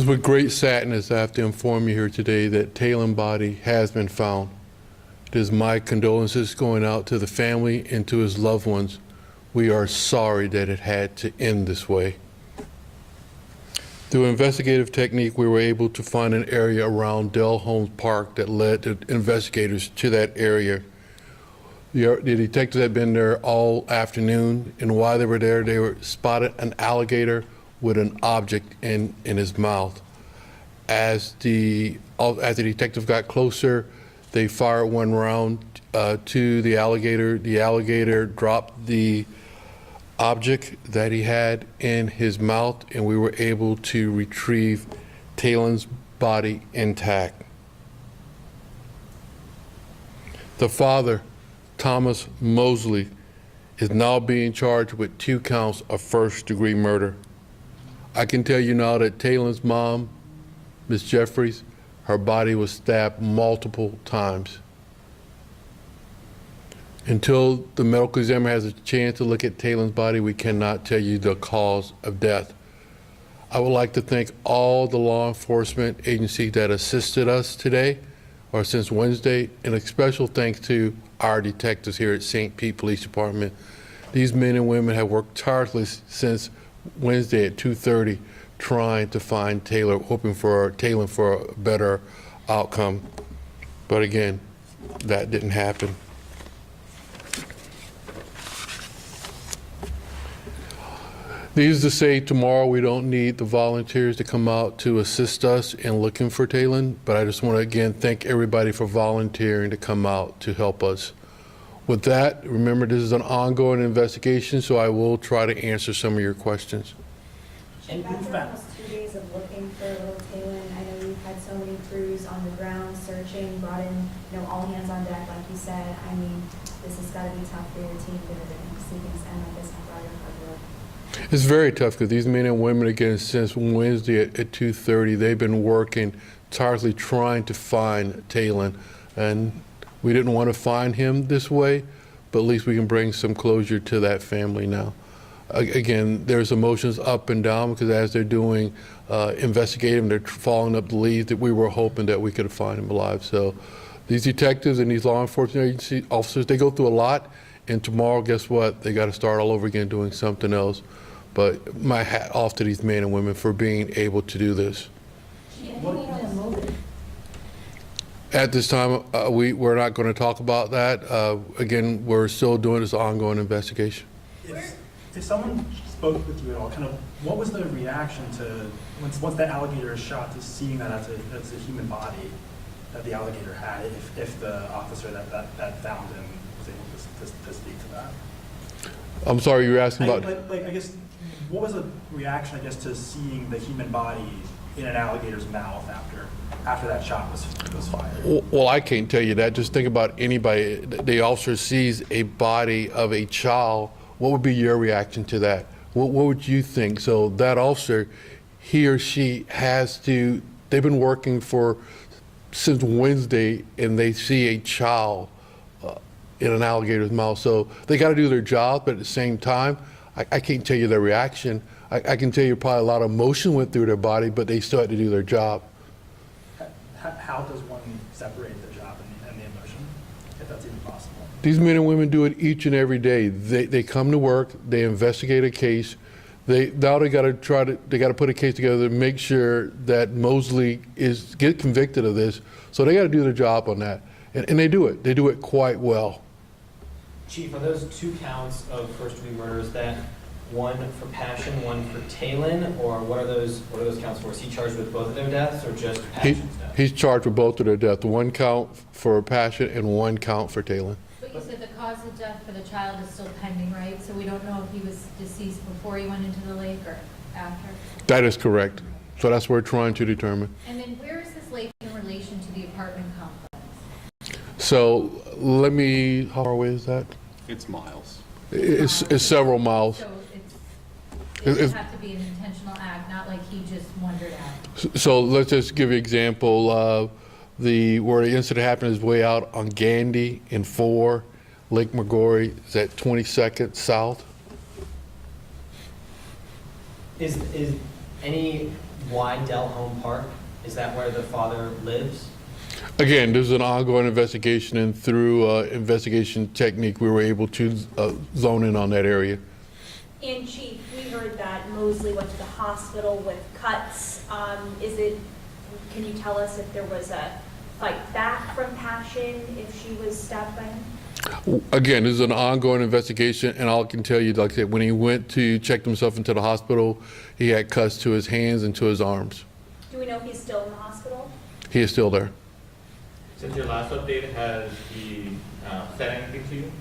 It's with great sadness I have to inform you here today that Taylen's body has been found. It is my condolences going out to the family and to his loved ones. We are sorry that it had to end this way. Through investigative technique, we were able to find an area around Dell Holmes Park that led the investigators to that area. The detectives had been there all afternoon, and while they were there, they were spotted an alligator with an object in his mouth. As the detective got closer, they fired one round to the alligator. The alligator dropped the object that he had in his mouth, and we were able to retrieve Taylen's body intact. The father, Thomas Mosley, is now being charged with 2 counts of first-degree murder. I can tell you now that Taylen's mom, Ms. Jeffries, her body was stabbed multiple times. Until the medical examiner has a chance to look at Taylen's body, we cannot tell you the cause of death. I would like to thank all the law enforcement agencies that assisted us today, or since Wednesday, and a special thanks to our detectives here at St. Pete Police Department. These men and women have worked tirelessly since Wednesday at 2:30, trying to find Taylen for a better outcome. But again, that didn't happen. Needless to say, tomorrow we don't need the volunteers to come out to assist us in looking for Taylen, but I just want to again thank everybody for volunteering to come out to help us. With that, remember this is an ongoing investigation, so I will try to answer some of your questions. And after almost 2 days of looking for little Taylen, I know you've had so many crews on the ground searching, brought in, all hands on deck, like you said. I mean, this has got to be tough for your team to see things end like this and for all your hard work. It's very tough because these men and women, again, since Wednesday at 2:30, they've been working tirelessly trying to find Taylen. And we didn't want to find him this way, but at least we can bring some closure to that family now. Again, there's emotions up and down because as they're doing investigating, they're following up the leads that we were hoping that we could find him alive. So these detectives and these law enforcement agency officers, they go through a lot. And tomorrow, guess what? They got to start all over again doing something else. But my hat off to these men and women for being able to do this. At this time, we're not going to talk about that. Again, we're still doing this ongoing investigation. If someone spoke with you at all, kind of what was the reaction to once that alligator is shot, to seeing that as a human body that the alligator had, if the officer that found him was able to speak to that? I'm sorry, you were asking about... I guess, what was the reaction, I guess, to seeing the human body in an alligator's mouth after that shot was fired? Well, I can't tell you that. Just think about anybody. The officer sees a body of a child. What would be your reaction to that? What would you think? So that officer, he or she has to, they've been working since Wednesday, and they see a child in an alligator's mouth. So they got to do their job, but at the same time, I can't tell you their reaction. I can tell you probably a lot of emotion went through their body, but they still had to do their job. How does one separate the job and the emotion, if that's even possible? These men and women do it each and every day. They come to work, they investigate a case. They got to put a case together to make sure that Mosely get convicted of this. So they got to do their job on that, and they do it. They do it quite well. Chief, are those 2 counts of first-degree murder? Is that one for Pashun, one for Taylen, or what are those counts for? Is he charged with both of their deaths, or just Pashun's death? He's charged with both of their deaths. 1 count for Pashun and 1 count for Taylen. But you said the cause of death for the child is still pending, right? So we don't know if he was deceased before he went into the lake or after? That is correct. So that's what we're trying to determine. And then where is this lake in relation to the apartment complex? So how far away is that? It's miles. It's several miles. So it would have to be an intentional act, not like he just wandered out. So let's just give you an example. Where the incident happened is way out on Gandy in 4. Lake McGorry is at 22nd South. Is any Wydell Home Park? Is that where the father lives? Again, this is an ongoing investigation, and through investigation technique, we were able to zone in on that area. And Chief, we heard that Mosley went to the hospital with cuts. Can you tell us if there was a fight back from Pashun if she was stabbed by him? Again, this is an ongoing investigation, and all I can tell you, like I said, when he went to check himself into the hospital, he had cuts to his hands and to his arms. Do we know if he's still in the hospital? He is still there. Since your last update, has he said anything to you?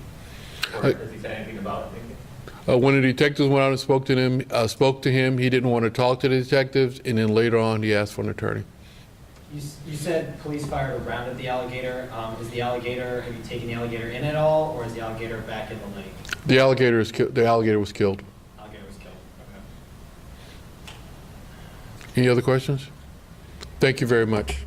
Or has he said anything about anything? When the detectives went out and spoke to him, he didn't want to talk to the detectives, and then later on, he asked for an attorney. You said police fired a round at the alligator. Is the alligator, have you taken the alligator in at all, or is the alligator back in the lake? The alligator was killed. Alligator was killed, okay. Any other questions? Thank you very much.